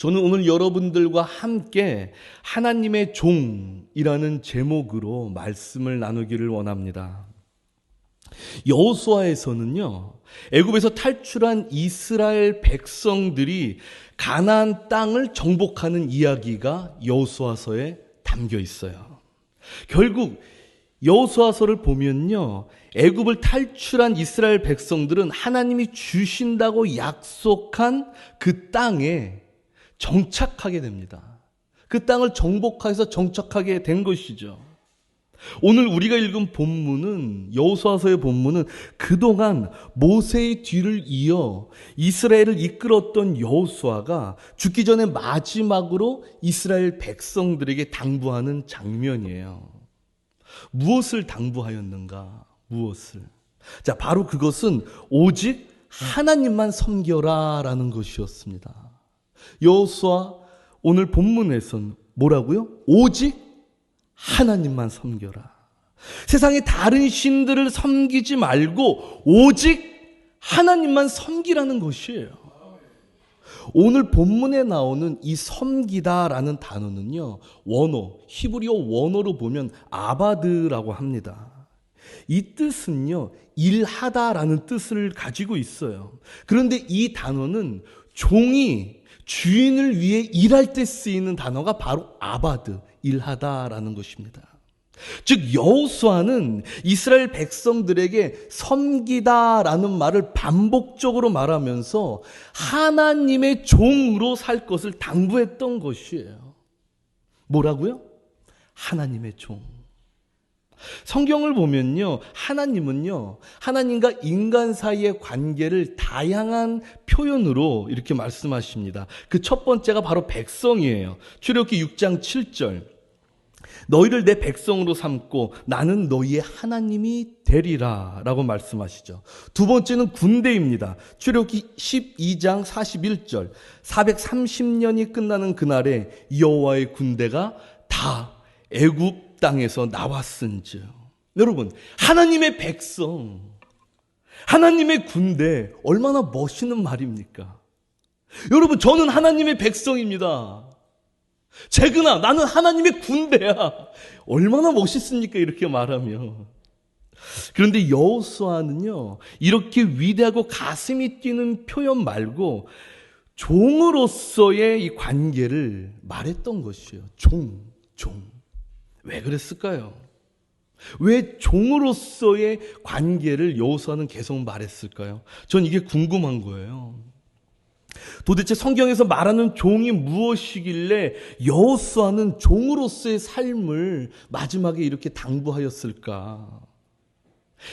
저는 오늘 여러분들과 함께 하나님의 종이라는 제목으로 말씀을 나누기를 원합니다. 여호수아에서는요, 애굽에서 탈출한 이스라엘 백성들이 가나안 땅을 정복하는 이야기가 여호수아서에 담겨 있어요. 결국 여호수아서를 보면요, 애굽을 탈출한 이스라엘 백성들은 하나님이 주신다고 약속한 그 땅에 정착하게 됩니다. 그 땅을 정복해서 정착하게 된 것이죠. 오늘 우리가 읽은 본문은, 여호수아서의 본문은 그동안 모세의 뒤를 이어 이스라엘을 이끌었던 여호수아가 죽기 전에 마지막으로 이스라엘 백성들에게 당부하는 장면이에요. 무엇을 당부하였는가? 무엇을? 자, 바로 그것은 오직 하나님만 섬겨라 라는 것이었습니다. 여호수아 오늘 본문에서는 뭐라고요? 오직 하나님만 섬겨라. 세상의 다른 신들을 섬기지 말고 오직 하나님만 섬기라는 것이에요. 오늘 본문에 나오는 이 섬기다라는 단어는요, 원어, 히브리어 원어로 보면 아바드라고 합니다. 이 뜻은요, 일하다라는 뜻을 가지고 있어요. 그런데 이 단어는 종이 주인을 위해 일할 때 쓰이는 단어가 바로 아바드, 일하다라는 것입니다. 즉 여호수아는 이스라엘 백성들에게 섬기다라는 말을 반복적으로 말하면서 하나님의 종으로 살 것을 당부했던 것이에요. 뭐라고요? 하나님의 종. 성경을 보면요, 하나님은요, 하나님과 인간 사이의 관계를 다양한 표현으로 이렇게 말씀하십니다. 그 첫 번째가 바로 백성이에요. 출애굽기 6장 7절. 너희를 내 백성으로 삼고 나는 너희의 하나님이 되리라 라고 말씀하시죠. 두 번째는 군대입니다. 출애굽기 12장 41절. 430년이 끝나는 그날에 여호와의 군대가 다 애굽 땅에서 나왔은즉. 여러분, 하나님의 백성, 하나님의 군대, 얼마나 멋있는 말입니까? 여러분, 저는 하나님의 백성입니다. 재근아, 나는 하나님의 군대야. 얼마나 멋있습니까? 이렇게 말하면. 그런데 여호수아는요, 이렇게 위대하고 가슴이 뛰는 표현 말고 종으로서의 이 관계를 말했던 것이에요. 종. 왜 그랬을까요? 왜 종으로서의 관계를 여호수아는 계속 말했을까요? 전 이게 궁금한 거예요. 도대체 성경에서 말하는 종이 무엇이길래 여호수아는 종으로서의 삶을 마지막에 이렇게 당부하였을까?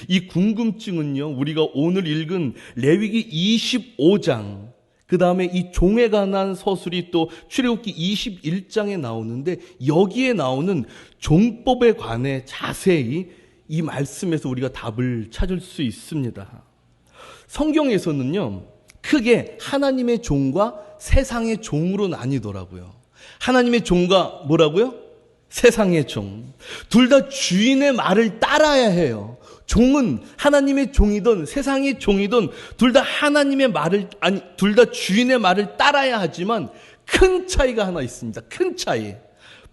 이 궁금증은요, 우리가 오늘 읽은 레위기 25장, 그 다음에 이 종에 관한 서술이 또 출애굽기 21장에 나오는데, 여기에 나오는 종법에 관해 자세히 이 말씀에서 우리가 답을 찾을 수 있습니다. 성경에서는요, 크게 하나님의 종과 세상의 종으로 나뉘더라고요. 하나님의 종과 뭐라고요? 세상의 종. 둘 다 주인의 말을 따라야 해요. 종은 하나님의 종이든 세상의 종이든 둘 다 하나님의 말을, 둘 다 주인의 말을 따라야 하지만 큰 차이가 하나 있습니다. 큰 차이.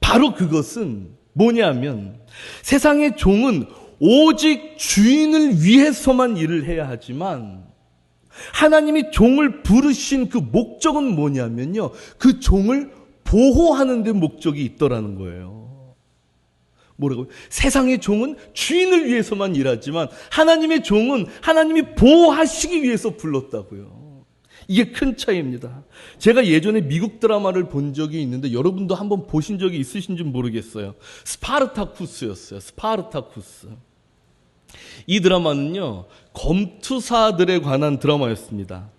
바로 그것은 뭐냐면, 세상의 종은 오직 주인을 위해서만 일을 해야 하지만 하나님이 종을 부르신 그 목적은 뭐냐면요, 그 종을 보호하는 데 목적이 있더라는 거예요. 뭐라고요? 세상의 종은 주인을 위해서만 일하지만 하나님의 종은 하나님이 보호하시기 위해서 불렀다고요. 이게 큰 차이입니다. 제가 예전에 미국 드라마를 본 적이 있는데 여러분도 한번 보신 적이 있으신지 모르겠어요. 스파르타쿠스였어요. 스파르타쿠스. 이 드라마는요, 검투사들에 관한 드라마였습니다.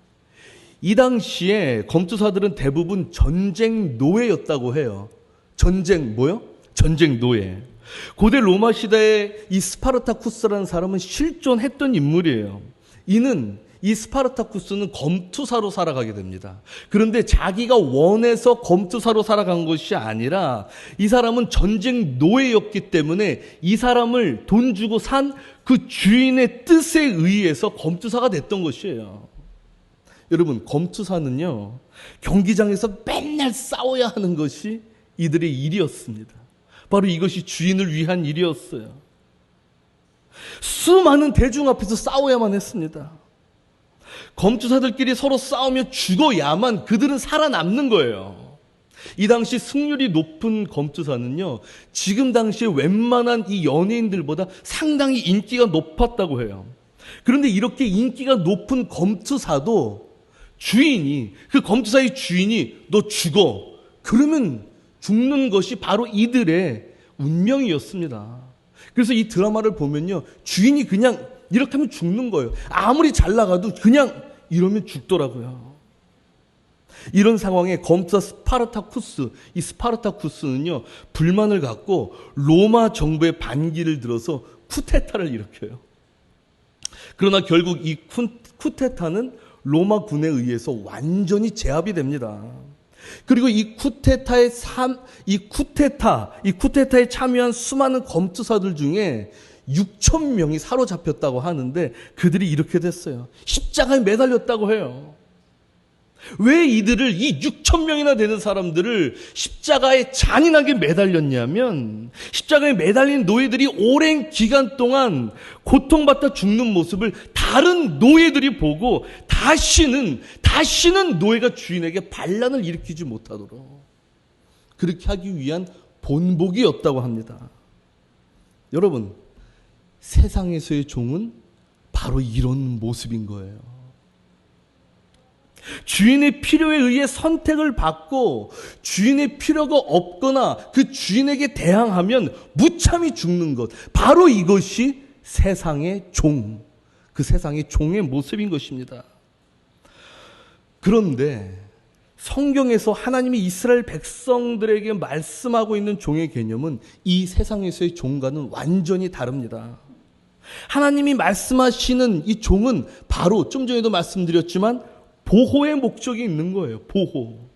이 당시에 검투사들은 대부분 전쟁 노예였다고 해요. 전쟁 뭐요? 전쟁 노예. 고대 로마 시대에 이 스파르타쿠스라는 사람은 실존했던 인물이에요. 이 스파르타쿠스는 검투사로 살아가게 됩니다. 그런데 자기가 원해서 검투사로 살아간 것이 아니라 이 사람은 전쟁 노예였기 때문에 이 사람을 돈 주고 산 그 주인의 뜻에 의해서 검투사가 됐던 것이에요. 여러분, 검투사는요, 경기장에서 맨날 싸워야 하는 것이 이들의 일이었습니다. 바로 이것이 주인을 위한 일이었어요. 수많은 대중 앞에서 싸워야만 했습니다. 검투사들끼리 서로 싸우며 죽어야만 그들은 살아남는 거예요. 이 당시 승률이 높은 검투사는요, 지금 당시에 웬만한 이 연예인들보다 상당히 인기가 높았다고 해요. 그런데 이렇게 인기가 높은 검투사도 주인이, 그 검투사의 주인이 너 죽어, 그러면 죽는 것이 바로 이들의 운명이었습니다. 그래서 이 드라마를 보면요, 주인이 그냥 이렇게 하면 죽는 거예요. 아무리 잘 나가도 그냥 이러면 죽더라고요. 이런 상황에 검투사 스파르타쿠스, 이 스파르타쿠스는요, 불만을 갖고 로마 정부의 반기를 들어서 쿠데타를 일으켜요. 그러나 결국 이 쿠데타는 로마군에 의해서 완전히 제압이 됩니다. 그리고 이 쿠데타에 참여한 수많은 검투사들 중에 6천 명이 사로잡혔다고 하는데 그들이 이렇게 됐어요. 십자가에 매달렸다고 해요. 왜 이들을, 이 6천 명이나 되는 사람들을 십자가에 잔인하게 매달렸냐면, 십자가에 매달린 노예들이 오랜 기간 동안 고통받다 죽는 모습을 다른 노예들이 보고 다시는 노예가 주인에게 반란을 일으키지 못하도록 그렇게 하기 위한 본보기였다고 합니다. 여러분, 세상에서의 종은 바로 이런 모습인 거예요. 주인의 필요에 의해 선택을 받고 주인의 필요가 없거나 그 주인에게 대항하면 무참히 죽는 것, 바로 이것이 세상의 종, 그 세상의 종의 모습인 것입니다. 그런데 성경에서 하나님이 이스라엘 백성들에게 말씀하고 있는 종의 개념은 이 세상에서의 종과는 완전히 다릅니다. 하나님이 말씀하시는 이 종은 바로 좀 전에도 말씀드렸지만 보호의 목적이 있는 거예요. 보호.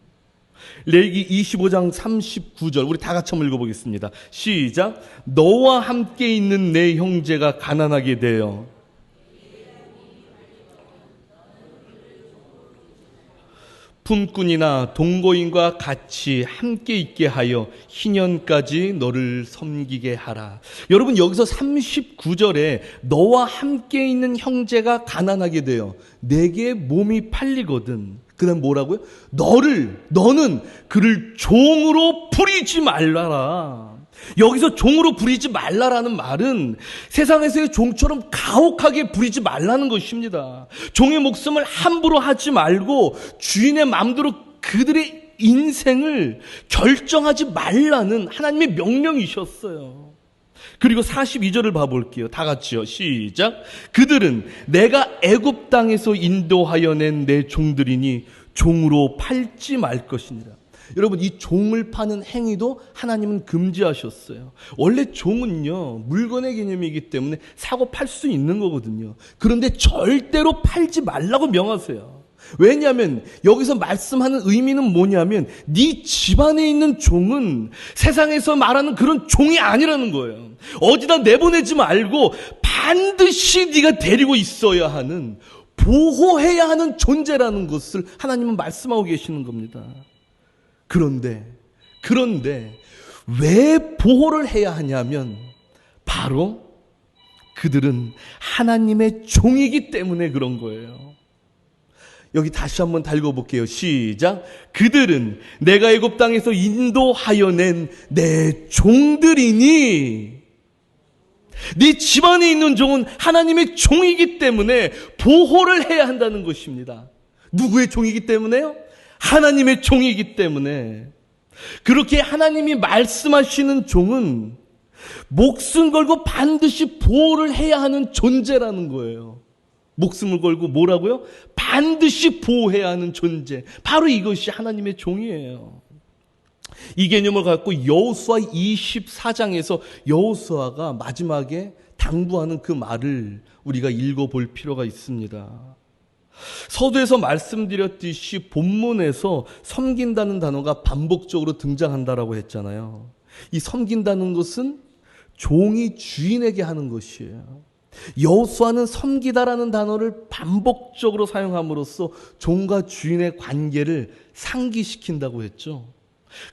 레위기 25장 39절, 우리 다 같이 한번 읽어보겠습니다. 시작. 너와 함께 있는 내 형제가 가난하게 되어 품꾼이나 동거인과 같이 함께 있게 하여 희년까지 너를 섬기게 하라. 여러분, 여기서 39절에 너와 함께 있는 형제가 가난하게 되어 내게 몸이 팔리거든. 그 다음 뭐라고요? 너는 그를 종으로 부리지 말라라. 여기서 종으로 부리지 말라라는 말은 세상에서의 종처럼 가혹하게 부리지 말라는 것입니다. 종의 목숨을 함부로 하지 말고 주인의 마음대로 그들의 인생을 결정하지 말라는 하나님의 명령이셨어요. 그리고 42절을 봐볼게요. 다 같이요. 시작. 그들은 내가 애굽 땅에서 인도하여 낸 내 종들이니 종으로 팔지 말 것이니라. 여러분, 이 종을 파는 행위도 하나님은 금지하셨어요. 원래 종은요, 물건의 개념이기 때문에 사고 팔 수 있는 거거든요. 그런데 절대로 팔지 말라고 명하세요. 왜냐하면 여기서 말씀하는 의미는 뭐냐면 네 집안에 있는 종은 세상에서 말하는 그런 종이 아니라는 거예요. 어디다 내보내지 말고 반드시 네가 데리고 있어야 하는, 보호해야 하는 존재라는 것을 하나님은 말씀하고 계시는 겁니다. 그런데 왜 보호를 해야 하냐면 바로 그들은 하나님의 종이기 때문에 그런 거예요. 여기 다시 한번 다 읽어볼게요. 시작. 그들은 내가 애굽 땅에서 인도하여 낸 내 종들이니, 네 집안에 있는 종은 하나님의 종이기 때문에 보호를 해야 한다는 것입니다. 누구의 종이기 때문에요? 하나님의 종이기 때문에. 그렇게 하나님이 말씀하시는 종은 목숨 걸고 반드시 보호를 해야 하는 존재라는 거예요. 목숨을 걸고 뭐라고요? 반드시 보호해야 하는 존재. 바로 이것이 하나님의 종이에요. 이 개념을 갖고 여호수아 24장에서 여호수아가 마지막에 당부하는 그 말을 우리가 읽어볼 필요가 있습니다. 서두에서 말씀드렸듯이 본문에서 섬긴다는 단어가 반복적으로 등장한다라고 했잖아요. 이 섬긴다는 것은 종이 주인에게 하는 것이에요. 여호수아는 섬기다라는 단어를 반복적으로 사용함으로써 종과 주인의 관계를 상기시킨다고 했죠.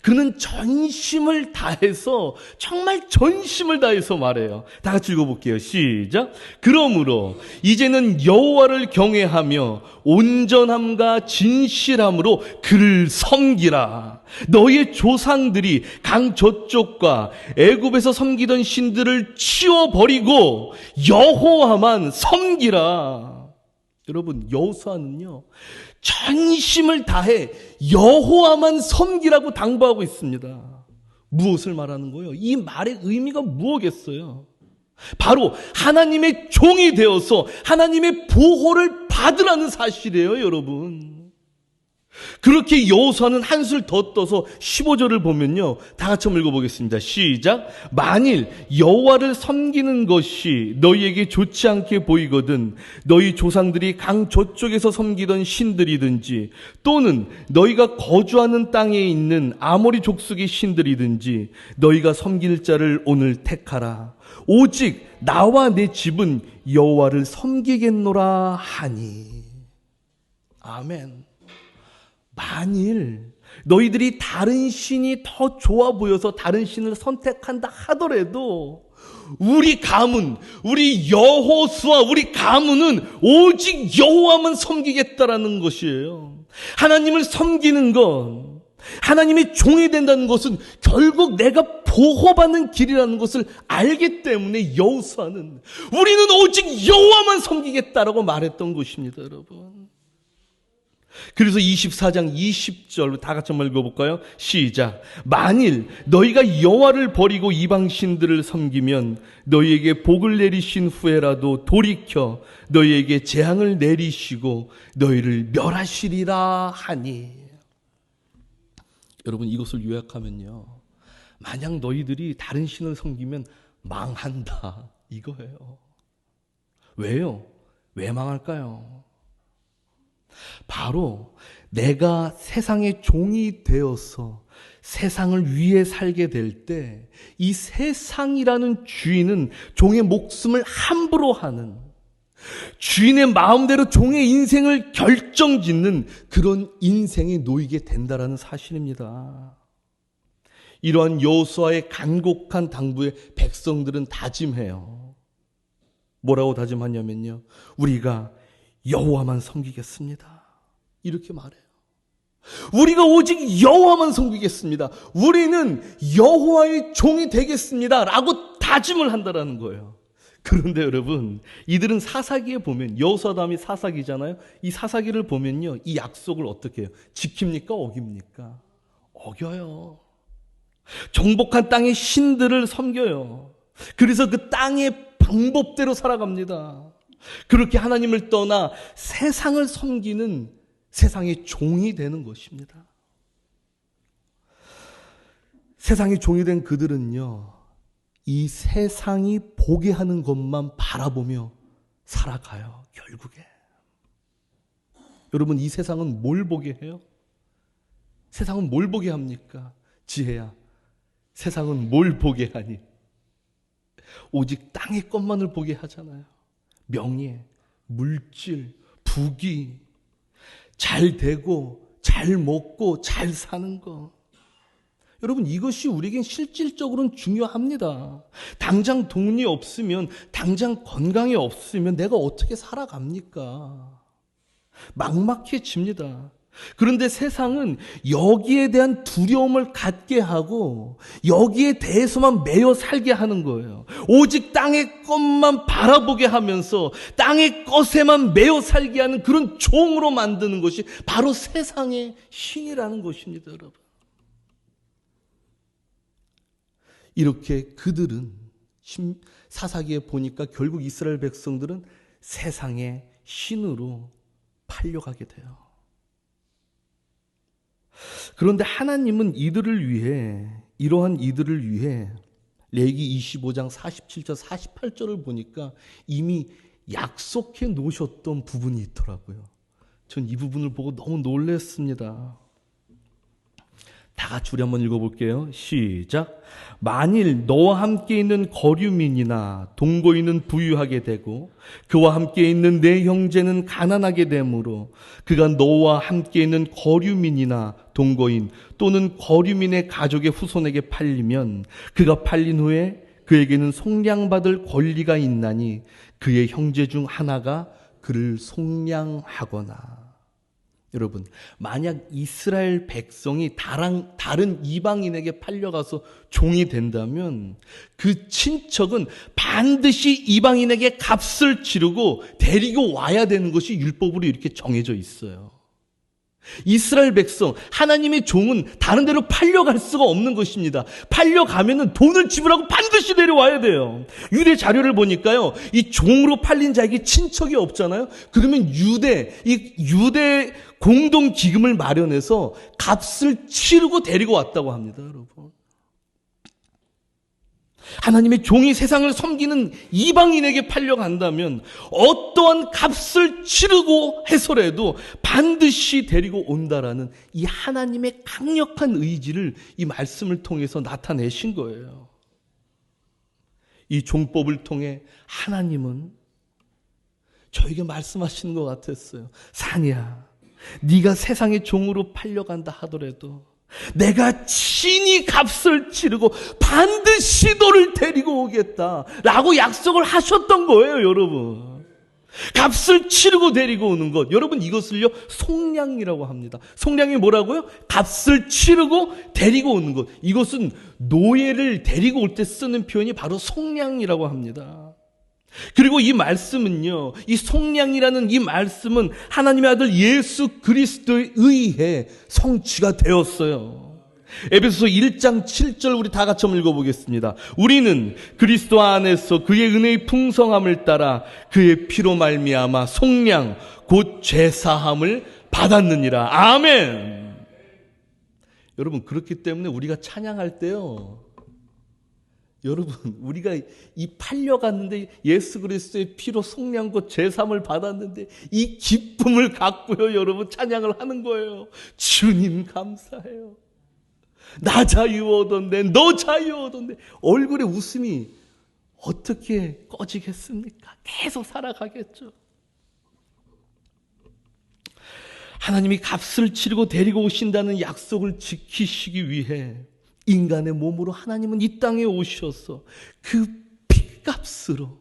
그는 전심을 다해서, 정말 전심을 다해서 말해요. 다 같이 읽어볼게요. 시작. 그러므로 이제는 여호와를 경외하며 온전함과 진실함으로 그를 섬기라. 너희의 조상들이 강 저쪽과 애굽에서 섬기던 신들을 치워버리고 여호와만 섬기라. 여러분, 여호수아는요, 전심을 다해 여호와만 섬기라고 당부하고 있습니다. 무엇을 말하는 거예요? 이 말의 의미가 무엇겠어요? 바로 하나님의 종이 되어서 하나님의 보호를 받으라는 사실이에요, 여러분. 그렇게 여호수아는 한술 더 떠서 15절을 보면요, 다 같이 한번 읽어보겠습니다. 시작. 만일 여호와를 섬기는 것이 너희에게 좋지 않게 보이거든 너희 조상들이 강 저쪽에서 섬기던 신들이든지 또는 너희가 거주하는 땅에 있는 아모리 족속의 신들이든지 너희가 섬길 자를 오늘 택하라. 오직 나와 내 집은 여호와를 섬기겠노라 하니. 아멘. 만일 너희들이 다른 신이 더 좋아 보여서 다른 신을 선택한다 하더라도 우리 가문, 우리 여호수아, 우리 가문은 오직 여호와만 섬기겠다라는 것이에요. 하나님을 섬기는 건, 하나님의 종이 된다는 것은 결국 내가 보호받는 길이라는 것을 알기 때문에 여호수아는 우리는 오직 여호와만 섬기겠다라고 말했던 것입니다, 여러분. 그래서 24장 20절 다 같이 한번 읽어볼까요? 시작. 만일 너희가 여호와를 버리고 이방 신들을 섬기면 너희에게 복을 내리신 후에라도 돌이켜 너희에게 재앙을 내리시고 너희를 멸하시리라 하니. 여러분, 이것을 요약하면요, 만약 너희들이 다른 신을 섬기면 망한다 이거예요. 왜요? 왜 망할까요? 바로 내가 세상의 종이 되어서 세상을 위해 살게 될 때 이 세상이라는 주인은 종의 목숨을 함부로 하는, 주인의 마음대로 종의 인생을 결정짓는 그런 인생에 놓이게 된다라는 사실입니다. 이러한 여호수아의 간곡한 당부에 백성들은 다짐해요. 뭐라고 다짐하냐면요, 우리가 여호와만 섬기겠습니다. 이렇게 말해요. 우리가 오직 여호와만 섬기겠습니다. 우리는 여호와의 종이 되겠습니다. 라고 다짐을 한다라는 거예요. 그런데 여러분, 이들은 사사기에 보면, 여호수아 다음이 사사기잖아요. 이 사사기를 보면요, 이 약속을 어떻게 해요? 지킵니까? 어깁니까? 어겨요. 정복한 땅의 신들을 섬겨요. 그래서 그 땅의 방법대로 살아갑니다. 그렇게 하나님을 떠나 세상을 섬기는 세상의 종이 되는 것입니다. 세상의 종이 된 그들은요, 이 세상이 보게 하는 것만 바라보며 살아가요, 결국에. 여러분, 이 세상은 뭘 보게 해요? 세상은 뭘 보게 합니까? 지혜야, 세상은 뭘 보게 하니? 오직 땅의 것만을 보게 하잖아요. 명예, 물질, 부귀, 잘 되고 잘 먹고 잘 사는 거. 여러분, 이것이 우리에겐 실질적으로는 중요합니다. 당장 돈이 없으면, 당장 건강이 없으면 내가 어떻게 살아갑니까? 막막해집니다. 그런데 세상은 여기에 대한 두려움을 갖게 하고 여기에 대해서만 매여 살게 하는 거예요. 오직 땅의 것만 바라보게 하면서 땅의 것에만 매여 살게 하는 그런 종으로 만드는 것이 바로 세상의 신이라는 것입니다, 여러분. 이렇게 그들은 사사기에 보니까 결국 이스라엘 백성들은 세상의 신으로 팔려가게 돼요. 그런데 하나님은 이들을 위해, 이러한 이들을 위해 레위기 25장 47절 48절을 보니까 이미 약속해 놓으셨던 부분이 있더라고요. 전 이 부분을 보고 너무 놀랐습니다. 다 같이 우리 한번 읽어볼게요. 시작. 만일 너와 함께 있는 거류민이나 동거인은 부유하게 되고 그와 함께 있는 내 형제는 가난하게 되므로 그가 너와 함께 있는 거류민이나 동거인 또는 거류민의 가족의 후손에게 팔리면 그가 팔린 후에 그에게는 속량받을 권리가 있나니 그의 형제 중 하나가 그를 속량하거나. 여러분, 만약 이스라엘 백성이 다른 이방인에게 팔려가서 종이 된다면 그 친척은 반드시 이방인에게 값을 치르고 데리고 와야 되는 것이 율법으로 이렇게 정해져 있어요. 이스라엘 백성, 하나님의 종은 다른 데로 팔려갈 수가 없는 것입니다. 팔려가면은 돈을 지불하고 반드시 데려와야 돼요. 유대 자료를 보니까요, 이 종으로 팔린 자에게 친척이 없잖아요. 그러면 유대 공동 기금을 마련해서 값을 치르고 데리고 왔다고 합니다, 여러분. 하나님의 종이 세상을 섬기는 이방인에게 팔려간다면 어떠한 값을 치르고 해서라도 반드시 데리고 온다라는 이 하나님의 강력한 의지를 이 말씀을 통해서 나타내신 거예요. 이 종법을 통해 하나님은 저에게 말씀하시는 것 같았어요. 사냐, 네가 세상의 종으로 팔려간다 하더라도 내가 친히 값을 치르고 반드시 너를 데리고 오겠다라고 약속을 하셨던 거예요, 여러분. 값을 치르고 데리고 오는 것, 여러분, 이것을요 속량이라고 합니다. 속량이 뭐라고요? 값을 치르고 데리고 오는 것. 이것은 노예를 데리고 올 때 쓰는 표현이 바로 속량이라고 합니다. 그리고 이 말씀은요, 이 속량이라는 이 말씀은 하나님의 아들 예수 그리스도에 의해 성취가 되었어요. 에베소서 1장 7절 우리 다 같이 한번 읽어보겠습니다. 우리는 그리스도 안에서 그의 은혜의 풍성함을 따라 그의 피로 말미암아 속량 곧 죄사함을 받았느니라. 아멘. 여러분, 그렇기 때문에 우리가 찬양할 때요, 여러분, 우리가 이 팔려갔는데 예수 그리스도의 피로 속량 곧 죄사함을 받았는데 이 기쁨을 갖고요, 여러분, 찬양을 하는 거예요. 주님 감사해요. 나 자유 얻었네, 너 자유 얻었네. 얼굴에 웃음이 어떻게 꺼지겠습니까? 계속 살아가겠죠. 하나님이 값을 치르고 데리고 오신다는 약속을 지키시기 위해 인간의 몸으로 하나님은 이 땅에 오셔서 그 피값으로,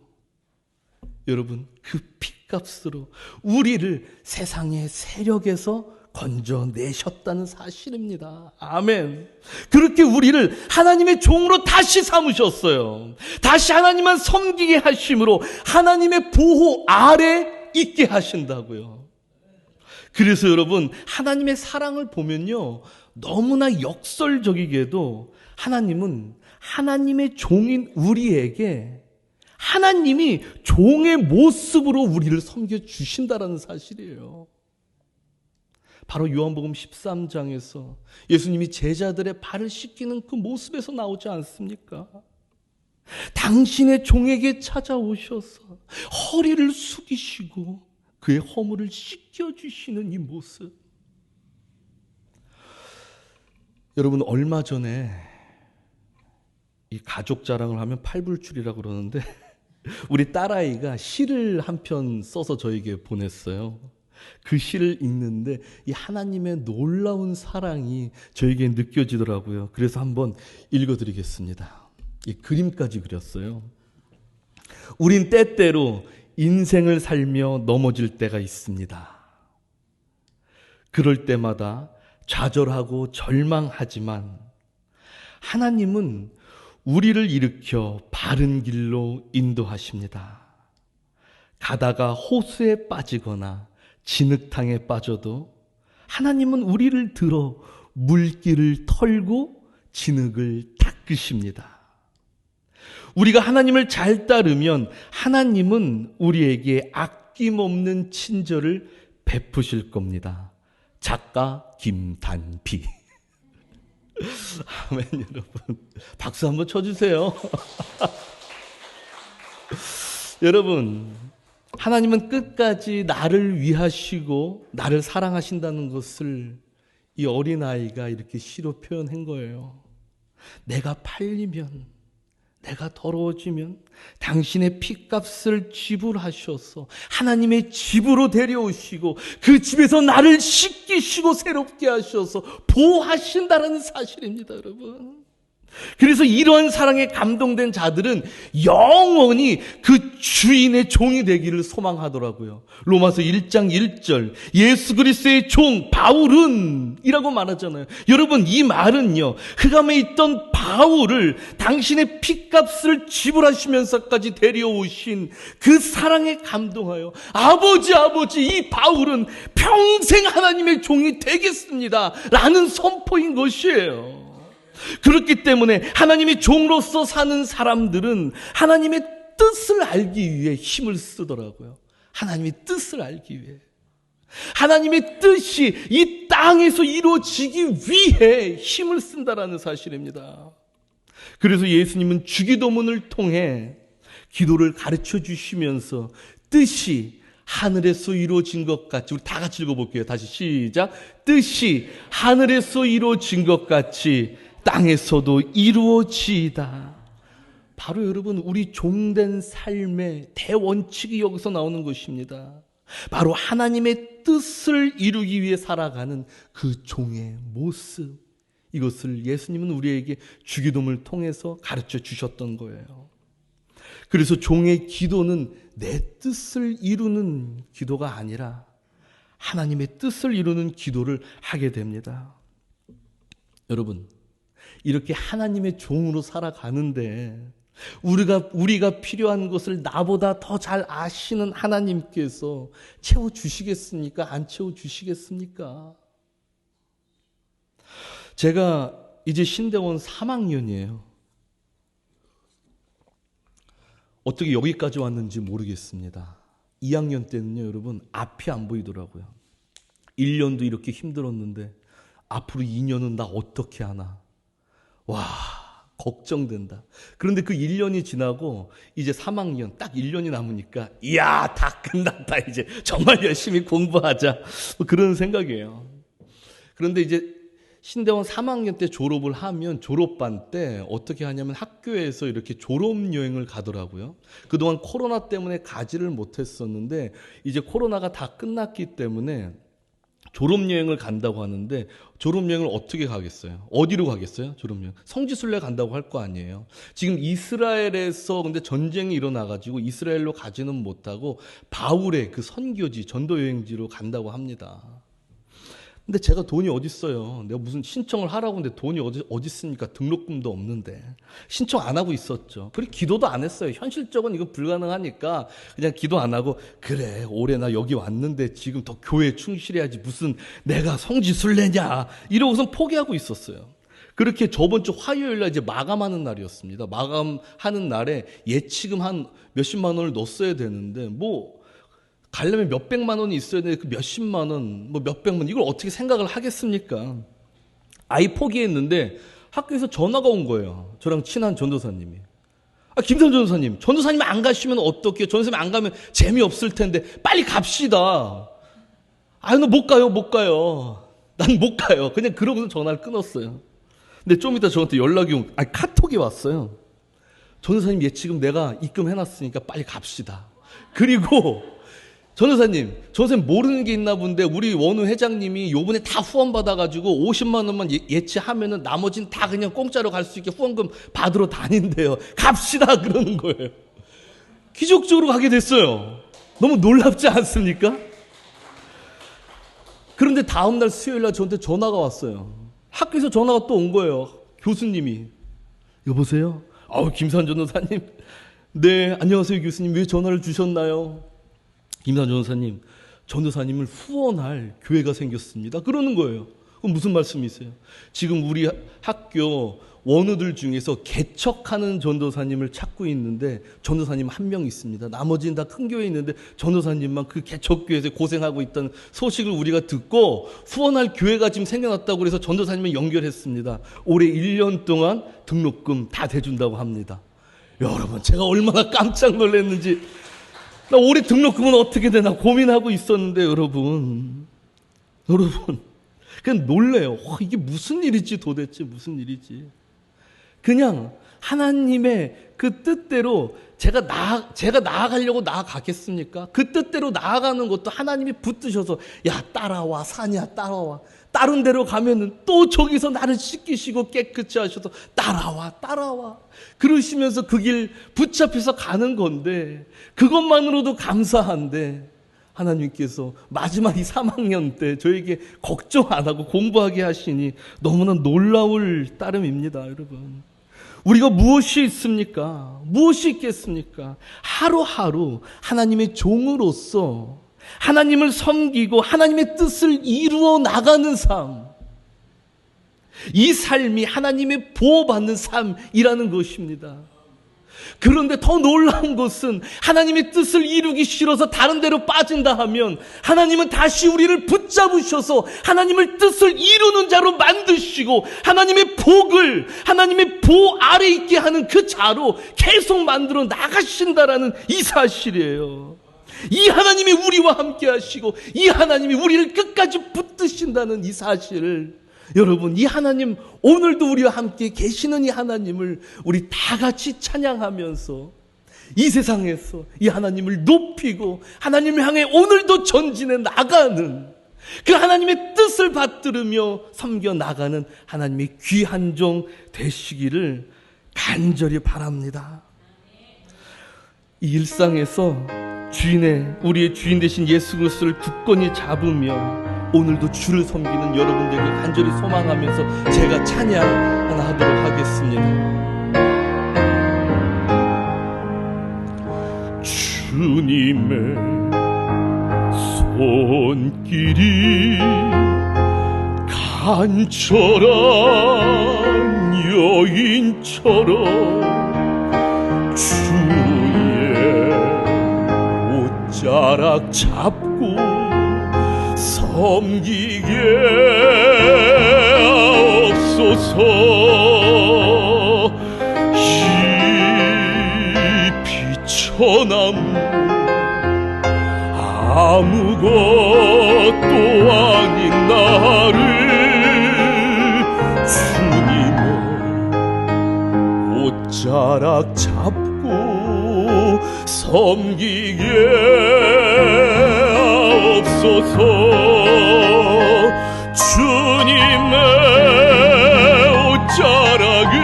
여러분, 그 피값으로 우리를 세상의 세력에서 건져내셨다는 사실입니다. 아멘. 그렇게 우리를 하나님의 종으로 다시 삼으셨어요. 다시 하나님만 섬기게 하심으로 하나님의 보호 아래 있게 하신다고요. 그래서 여러분, 하나님의 사랑을 보면요, 너무나 역설적이게도 하나님은 하나님의 종인 우리에게 하나님이 종의 모습으로 우리를 섬겨주신다는 사실이에요. 바로 요한복음 13장에서 예수님이 제자들의 발을 씻기는 그 모습에서 나오지 않습니까? 당신의 종에게 찾아오셔서 허리를 숙이시고 그의 허물을 씻겨주시는 이 모습. 여러분, 얼마 전에 이 가족 자랑을 하면 팔불출이라고 그러는데 우리 딸아이가 시를 한 편 써서 저에게 보냈어요. 그 시를 읽는데 이 하나님의 놀라운 사랑이 저에게 느껴지더라고요. 그래서 한번 읽어드리겠습니다. 이 그림까지 그렸어요. 우린 때때로 인생을 살며 넘어질 때가 있습니다. 그럴 때마다 좌절하고 절망하지만 하나님은 우리를 일으켜 바른 길로 인도하십니다. 가다가 호수에 빠지거나 진흙탕에 빠져도 하나님은 우리를 들어 물길을 털고 진흙을 닦으십니다. 우리가 하나님을 잘 따르면 하나님은 우리에게 아낌없는 친절을 베푸실 겁니다. 작가 김단비. 아멘. 여러분, 박수 한번 쳐주세요. 여러분, 하나님은 끝까지 나를 위하시고 나를 사랑하신다는 것을 이 어린아이가 이렇게 시로 표현한 거예요. 내가 팔리면, 내가 더러워지면 당신의 피값을 지불하셔서 하나님의 집으로 데려오시고 그 집에서 나를 씻기시고 새롭게 하셔서 보호하신다는 사실입니다, 여러분. 그래서 이러한 사랑에 감동된 자들은 영원히 그 주인의 종이 되기를 소망하더라고요. 로마서 1장 1절 예수 그리스도의 종 바울은 이라고 말하잖아요. 여러분, 이 말은요, 흑암에 있던 바울을 당신의 피값을 지불하시면서까지 데려오신 그 사랑에 감동하여 아버지 이 바울은 평생 하나님의 종이 되겠습니다 라는 선포인 것이에요. 그렇기 때문에 하나님의 종으로서 사는 사람들은 하나님의 뜻을 알기 위해 힘을 쓰더라고요. 하나님의 뜻을 알기 위해. 하나님의 뜻이 이 땅에서 이루어지기 위해 힘을 쓴다라는 사실입니다. 그래서 예수님은 주기도문을 통해 기도를 가르쳐 주시면서 뜻이 하늘에서 이루어진 것 같이, 우리 다 같이 읽어볼게요. 다시 시작. 뜻이 하늘에서 이루어진 것 같이 땅에서도 이루어지이다. 바로 여러분, 우리 종된 삶의 대원칙이 여기서 나오는 것입니다. 바로 하나님의 뜻을 이루기 위해 살아가는 그 종의 모습, 이것을 예수님은 우리에게 주기도문을 통해서 가르쳐 주셨던 거예요. 그래서 종의 기도는 내 뜻을 이루는 기도가 아니라 하나님의 뜻을 이루는 기도를 하게 됩니다. 여러분, 이렇게 하나님의 종으로 살아가는데 우리가 필요한 것을 나보다 더 잘 아시는 하나님께서 채워주시겠습니까? 안 채워주시겠습니까? 제가 이제 신대원 3학년이에요. 어떻게 여기까지 왔는지 모르겠습니다. 2학년 때는요, 여러분, 앞이 안 보이더라고요. 1년도 이렇게 힘들었는데 앞으로 2년은 나 어떻게 하나. 와, 걱정된다. 그런데 그 1년이 지나고 이제 3학년 딱 1년이 남으니까 이야, 다 끝났다. 이제 정말 열심히 공부하자. 뭐 그런 생각이에요. 그런데 이제 신대원 3학년 때 졸업을 하면 졸업반 때 어떻게 하냐면 학교에서 이렇게 졸업여행을 가더라고요. 그동안 코로나 때문에 가지를 못했었는데 이제 코로나가 다 끝났기 때문에 졸업여행을 간다고 하는데 졸업여행을 어떻게 가겠어요? 어디로 가겠어요? 졸업여행. 성지순례 간다고 할 거 아니에요. 지금 이스라엘에서 근데 전쟁이 일어나가지고 이스라엘로 가지는 못하고 바울의 그 선교지, 전도여행지로 간다고 합니다. 근데 제가 돈이 어디 있어요? 내가 무슨 신청을 하라고 했는데 돈이 어디 있습니까? 등록금도 없는데. 신청 안 하고 있었죠. 그리고 기도도 안 했어요. 현실적으로 이거 불가능하니까 그냥 기도 안 하고, 그래, 올해 나 여기 왔는데 지금 더 교회에 충실해야지, 무슨 내가 성지순례냐, 이러고선 포기하고 있었어요. 그렇게 저번 주 화요일 날 이제 마감하는 날이었습니다. 마감하는 날에 예치금 한 몇십만 원을 넣었어야 되는데, 가려면 몇백만 원이 있어야 되는데 그 몇십만 원, 몇백만 원, 이걸 어떻게 생각을 하겠습니까? 아예 포기했는데 학교에서 전화가 온 거예요. 저랑 친한 전도사님이. 김선 전도사님 안 가시면 어떡해요? 전도사님 안 가면 재미없을 텐데 빨리 갑시다. 너 못 가요. 난 못 가요. 그냥 그러고서 전화를 끊었어요. 근데 좀 이따 저한테 연락이 카톡이 왔어요. 전도사님 예치금 내가 입금해놨으니까 빨리 갑시다. 그리고 전도사님 모르는 게 있나 본데 우리 원우 회장님이 요번에 다 후원 받아가지고 50만 원만 예치하면은 나머지는 다 그냥 공짜로 갈 수 있게 후원금 받으러 다닌대요. 갑시다 그러는 거예요. 기적적으로 가게 됐어요. 너무 놀랍지 않습니까? 그런데 다음날 수요일날 저한테 전화가 왔어요. 학교에서 전화가 또 온 거예요. 교수님이. 여보세요? 김산 전도사님. 네, 안녕하세요 교수님. 왜 전화를 주셨나요? 김산 전도사님, 전도사님을 후원할 교회가 생겼습니다. 그러는 거예요. 그럼 무슨 말씀이세요? 지금 우리 학교 원우들 중에서 개척하는 전도사님을 찾고 있는데 전도사님 한 명 있습니다. 나머지는 다 큰 교회에 있는데 전도사님만 그 개척교회에서 고생하고 있다는 소식을 우리가 듣고 후원할 교회가 지금 생겨났다고 그래서 전도사님을 연결했습니다. 올해 1년 동안 등록금 다 대준다고 합니다. 여러분, 제가 얼마나 깜짝 놀랐는지. 나 올해 등록금은 어떻게 되나 고민하고 있었는데 여러분. 그냥 놀래요. 이게 무슨 일이지 도대체 무슨 일이지. 그냥 하나님의 그 뜻대로 제가 나아가려고 나아가겠습니까? 그 뜻대로 나아가는 것도 하나님이 붙드셔서 야 따라와 사냐 따라와. 다른 데로 가면은 또 저기서 나를 씻기시고 깨끗이 하셔서 따라와 그러시면서 그 길 붙잡혀서 가는 건데 그것만으로도 감사한데 하나님께서 마지막 이 3학년 때 저에게 걱정 안 하고 공부하게 하시니 너무나 놀라울 따름입니다. 여러분, 우리가 무엇이 있습니까? 무엇이 있겠습니까? 하루하루 하나님의 종으로서 하나님을 섬기고 하나님의 뜻을 이루어 나가는 삶, 이 삶이 하나님의 보호받는 삶이라는 것입니다. 그런데 더 놀라운 것은 하나님의 뜻을 이루기 싫어서 다른 데로 빠진다 하면 하나님은 다시 우리를 붙잡으셔서 하나님의 뜻을 이루는 자로 만드시고 하나님의 복을 하나님의 보 아래 있게 하는 그 자로 계속 만들어 나가신다라는 이 사실이에요. 이 하나님이 우리와 함께 하시고 이 하나님이 우리를 끝까지 붙드신다는 이 사실을, 여러분, 이 하나님, 오늘도 우리와 함께 계시는 이 하나님을 우리 다 같이 찬양하면서 이 세상에서 이 하나님을 높이고 하나님을 향해 오늘도 전진해 나가는 그 하나님의 뜻을 받들으며 섬겨 나가는 하나님의 귀한 종 되시기를 간절히 바랍니다. 이 일상에서 우리의 주인 되신 예수 그리스도를 굳건히 잡으며 오늘도 주를 섬기는 여러분들에게 간절히 소망하면서 제가 찬양 하나 하도록 하겠습니다. 주님의 손길이 간절한 여인처럼 주의 옷자락 잡고 섬기게 하옵소서. 이 비천함 아무것도 아닌 나를 주님의 옷자락 잡고 섬기게 하옵소서. 주님의 옷자락으로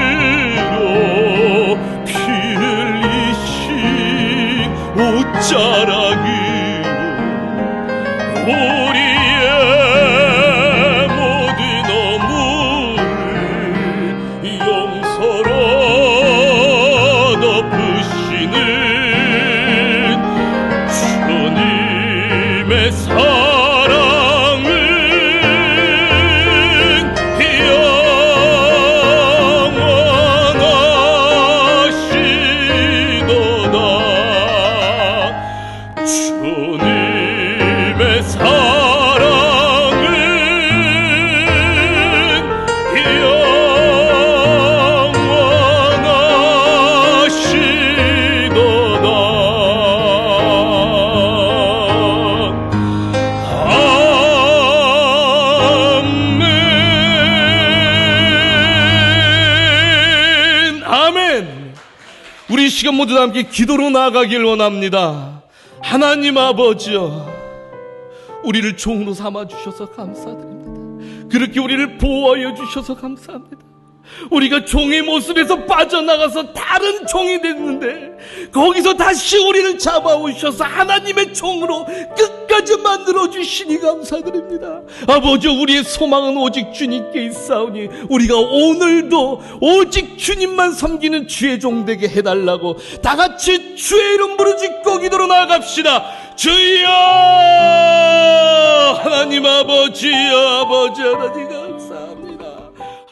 피 흘리신 옷자락으로 우리의 모든 어물을 용서로 덮으시는 주님의 사랑은 영원하시도다. 주님의 사랑은 영원하시도다. 아멘. 아멘. 우리 시간 모두 다 함께 기도로 나아가길 원합니다. 하나님 아버지여, 우리를 종으로 삼아주셔서 감사드립니다. 그렇게 우리를 보호하여 주셔서 감사합니다. 우리가 종의 모습에서 빠져나가서 다른 종이 됐는데 거기서 다시 우리를 잡아오셔서 하나님의 종으로 끝까지 만들어주시니 감사드립니다. 아버지, 우리의 소망은 오직 주님께 있사오니 우리가 오늘도 오직 주님만 섬기는 주의 종 되게 해달라고 다 같이 주의 이름 부르짖고 기도로 나아갑시다. 주여, 하나님 아버지, 아버지 하나님 감사합니다.